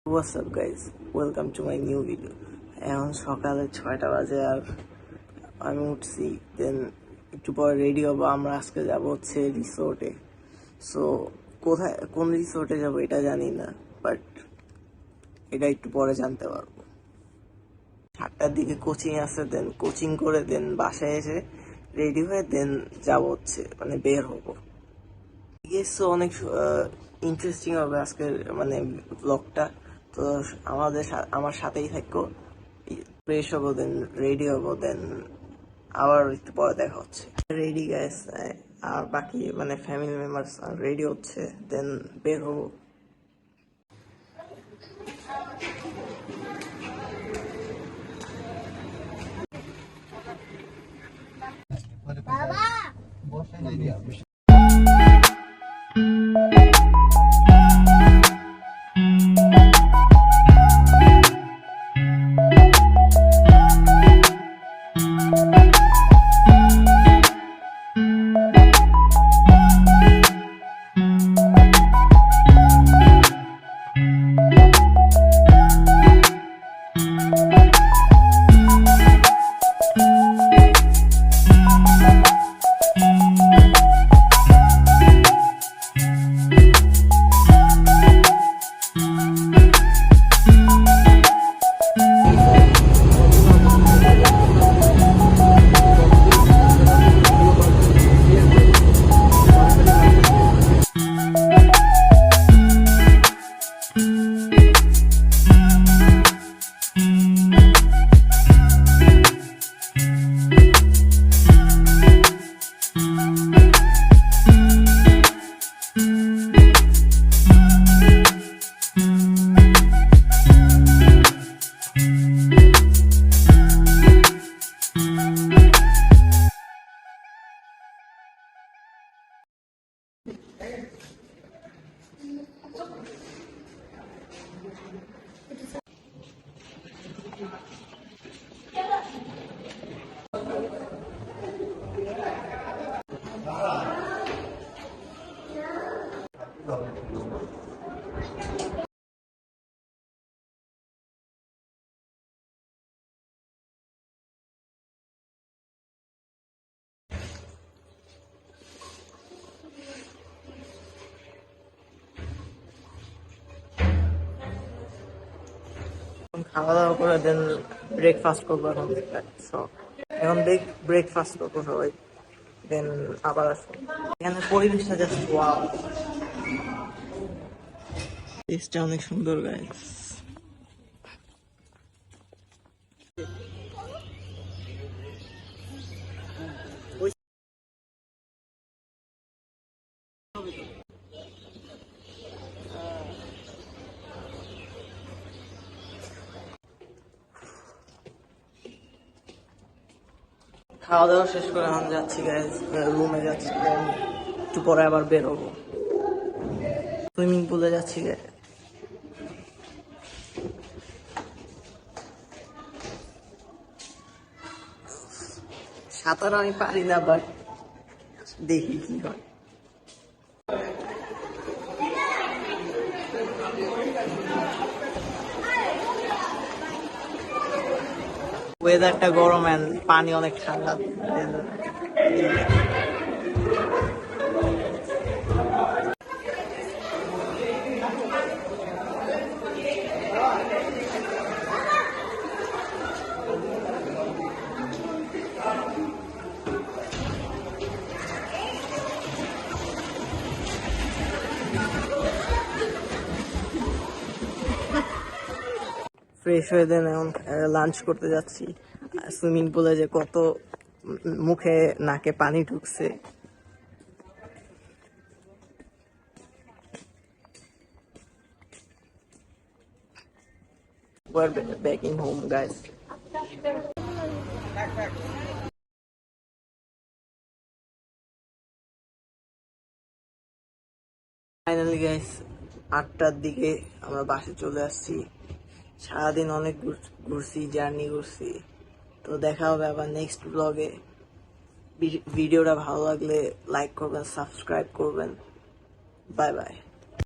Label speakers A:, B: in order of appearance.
A: What's up guys, welcome to my new video. এখন সকালে 6টা বাজে আর আমি উঠছি, দেন একটু পরে রেডি হবো। আমরা আজকে যাব হচ্ছে রিসোর্টে। সো কোথায়, কোন রিসোর্টে যাব এটা জানি না, বাট এটা একটু পরে জানতে পারবো। 7টার দিকে কোচিং আছে, দেন কোচিং করে দেন বাসায় এসে রেডি হয়ে দেন যাব হচ্ছে বের হবো। সো অনেক ইন্টারেস্টিং হবে আজকের ব্লগটা। তো আমার সাথেই থাকো, ফ্রেশ হবো, দেন রেডি হবো, দেন আবার একটু পরে দেখা হচ্ছে। রেডি গাইস, আর বাকি ফ্যামিলি মেম্বার্স রেডি হচ্ছে, দেন বের হবো। খাওয়া দাওয়া করে দেন ব্রেকফাস্ট করবো। এখন ব্রেকফাস্ট করবো সবাই, দেন আবার আসবো। এখানে পরিবেশটা জাস্ট ওয়াও, টেস্টটা অনেক সুন্দর গাইস। খাওয়া দাওয়া শেষ করে এখন যাচ্ছি গাইজ, রুমে যাচ্ছি, একটু পরে আবার বের হবো। সুইমিং পুলে যাচ্ছি গাইজ। সাঁতার আমি পারি না, বাট দেখি কি হয়। ওয়েদারটা গরম এন্ড পানি অনেক ঠান্ডা। ফ্রেশ হয়ে দেন এখন লাঞ্চ করতে যাচ্ছি। সুইমিং পুলে যে কত মুখে নাকে পানি ঢুকছে। We're back home guys. Finally guys 8টার দিকে আমরা বাসে চলে আসছি। সারাদিন অনেক ঘুরছি, জার্নি করছি। তো দেখা হবে আবার নেক্সট ব্লগে। ভিডিওটা ভালো লাগলে লাইক করবেন, সাবস্ক্রাইব করবেন। Bye bye.